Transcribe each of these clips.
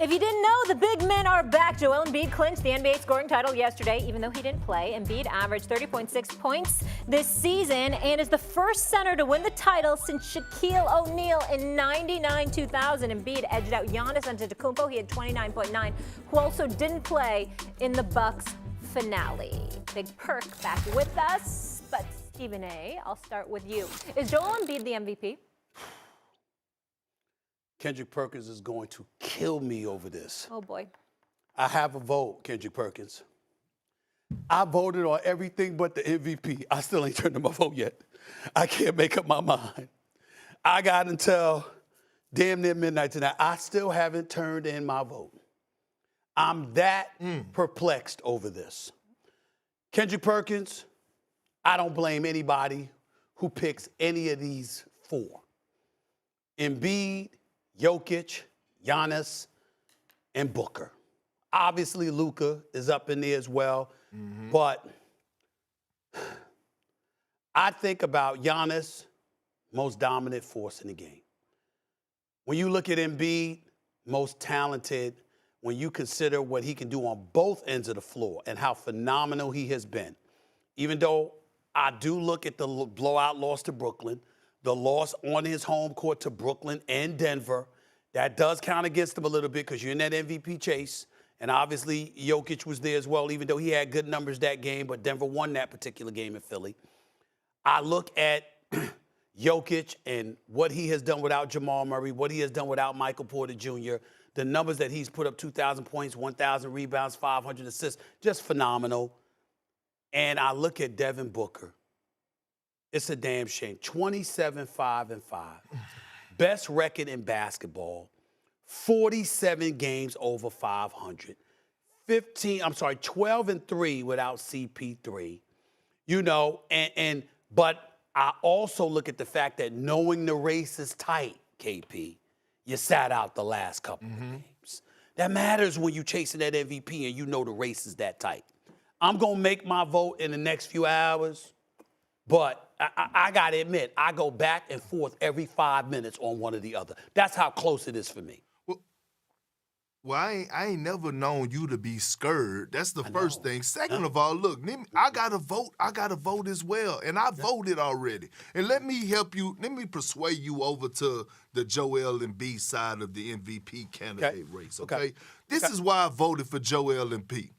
If you didn't know, the big men are back. Joel Embiid clinched the NBA scoring title yesterday, even though he didn't play. Embiid averaged 30.6 points this season and is the first center to win the title since Shaquille O'Neal in '99-2000. Embiid edged out Giannis Antetokounmpo. He had 29.9, who also didn't play in the Bucks finale. Big Perk back with us, but Stephen A., I'll start with you. Is Joel Embiid the MVP? Kendrick Perkins is going to kill me over this. Oh, boy. I have a vote, Kendrick Perkins. I voted on everything but the MVP. I still ain't turned in my vote yet. I can't make up my mind. I got until damn near midnight tonight. I still haven't turned in my vote. I'm that perplexed over this. Kendrick Perkins, I don't blame anybody who picks any of these four. Embiid, Jokic, Giannis, and Booker. Obviously, Luka is up in there as well. But I think about Giannis, most dominant force in the game. When you look at Embiid, most talented, when you consider what he can do on both ends of the floor and how phenomenal he has been. Even though I do look at the blowout loss to Brooklyn, the loss on his home court to Brooklyn and Denver, that does count against him a little bit because you're in that MVP chase. And obviously, Jokic was there as well, even though he had good numbers that game, but Denver won that particular game in Philly. I look at Jokic and what he has done without Jamal Murray, what he has done without Michael Porter Jr., the numbers that he's put up, 2,000 points, 1,000 rebounds, 500 assists, just phenomenal. And I look at Devin Booker. It's a damn shame. 27-5-5. Best record in basketball. 47 games over 500. 12-3 without CP3. You know, but I also look at the fact that knowing the race is tight, KP, you sat out the last couple of games. That matters when you're chasing that MVP and you know the race is that tight. I'm going to make my vote in the next few hours. But I got to admit, I go back and forth every 5 minutes on one or the other. That's how close it is for me. Well, I ain't never known you to be scared. That's the first thing. Second of all, look, I got to vote. I got to vote as well. And I voted already. And let me help you. Let me persuade you over to the Joel Embiid side of the MVP candidate race, okay? This is why I voted for Joel Embiid.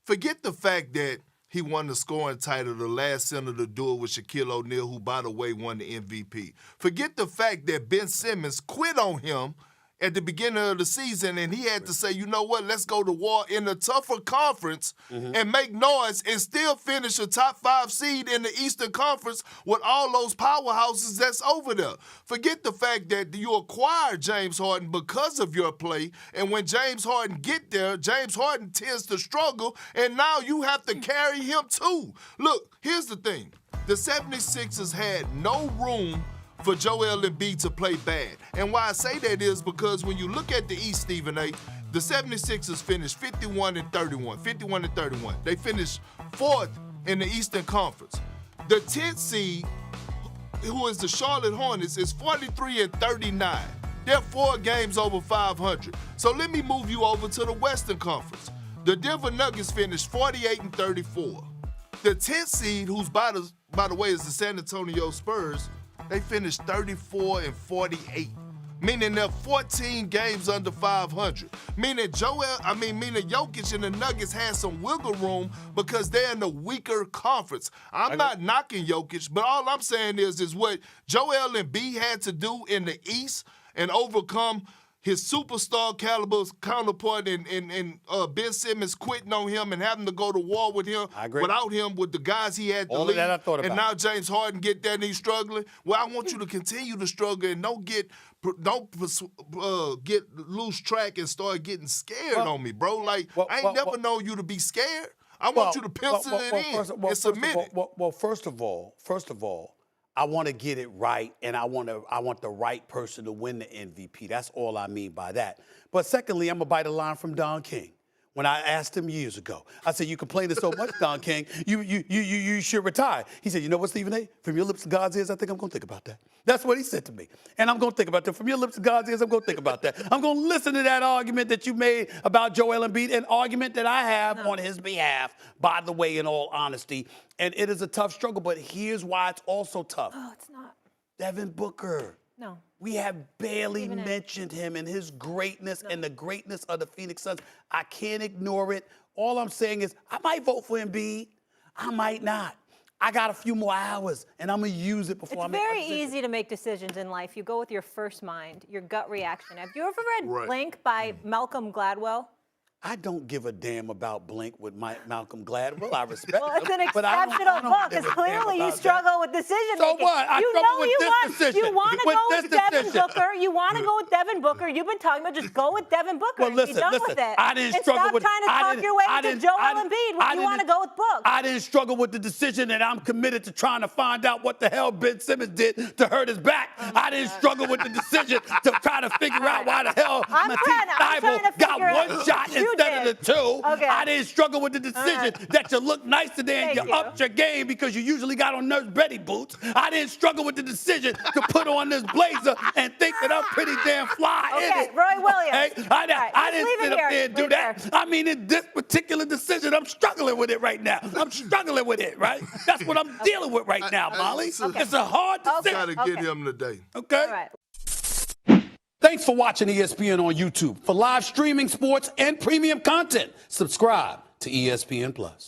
Forget the fact that he won the scoring title, the last center to do it with Shaquille O'Neal, who, by the way, won the MVP. Forget the fact that Ben Simmons quit on him at the beginning of the season, and he had to say, you know what, let's go to war in a tougher conference and make noise and still finish a top 5 seed in the Eastern Conference with all those powerhouses that's over there. Forget the fact that you acquired James Harden because of your play, and when James Harden get there, James Harden tends to struggle, and now you have to carry him too. Look, here's the thing. The 76ers had no room for Joel Embiid to play bad. And why I say that is because when you look at the East, Stephen A., the 76ers finished 51-31. They finished 4th in the Eastern Conference. The 10th seed, who is the Charlotte Hornets, is 43-39. They're 4 games over 500. So let me move you over to the Western Conference. The Denver Nuggets finished 48-34. The 10th seed, who's by the way is the San Antonio Spurs, they finished 34-48, meaning they're 14 games under 500. Meaning Jokic and the Nuggets had some wiggle room because they're in the weaker conference. I'm not knocking Jokic, but all I'm saying is what Joel Embiid had to do in the East and overcome his superstar caliber counterpart and Ben Simmons quitting on him and having to go to war with him without him with the guys he had to All lead. of that I thought about. And now James Harden get that and he's struggling. Well, I want you to continue to struggle and don't lose track and start getting scared on me, bro. Like, I ain't never known you to be scared. I want you to pencil it in and submit it. First of all, I want to get it right, and I want the right person to win the MVP. That's all I mean by that. But secondly, I'm going to bite a line from Don King. when I asked him years ago. I said, you complaining so much, Don King, you should retire. He said, you know what, Stephen A? From your lips to God's ears, I think I'm going to think about that. That's what he said to me. And I'm going to think about that. From your lips to God's ears, I'm going to think about that. I'm going to listen to that argument that you made about Joel Embiid, an argument that I have on his behalf, by the way, in all honesty. And it is a tough struggle, but here's why it's also tough. Oh, it's not. Devin Booker. No. We have barely Even mentioned him and his greatness and the greatness of the Phoenix Suns. I can't ignore it. All I'm saying is I might vote for Embiid. I might not. I got a few more hours, and I'm going to use it before I make my It's decision. very easy to make decisions in life. You go with your first mind, your gut reaction. Have you ever read Right. Blink by Malcolm Gladwell? I don't give a damn about Blink with Malcolm Gladwell. I respect Well, him, it's an but I don't exceptional book, give because a damn clearly you about struggle with decision So making. what? I You struggle know with you this want, decision. You want to With go this with Devin decision. Booker. You want to go with Devin Booker. You've been talking about just go with Devin Booker Well, and listen, be done listen. with it. I didn't and struggle stop with. trying to I talk didn't- your way I into didn't- Joel I didn't- Embiid I when you want to didn't- go with Book. I didn't struggle with the decision, and I'm committed to trying to find out what the hell Ben Simmons did to hurt his back. I didn't struggle with the decision to try to figure out why the hell I'm Matisse trying to Thybulle got figure out- one shot You instead did. of the two. Okay. I didn't struggle with the decision that you look nice today and Thank you you. upped your game because you usually got on Nurse Betty boots. I didn't struggle with the decision to put on this blazer and think that I'm pretty damn fly in Okay, it. Roy Williams. Okay? All right, I let's didn't leave it sit up here. there and do Leave it that. there. I mean, in this particular decision, I'm struggling with it right now. I'm struggling with it, right? That's what I'm dealing with right now, Molly. Okay. It's a hard decision. Gotta get him today. Okay? All right. Thanks for watching ESPN on YouTube. For live streaming sports and premium content, subscribe to ESPN Plus.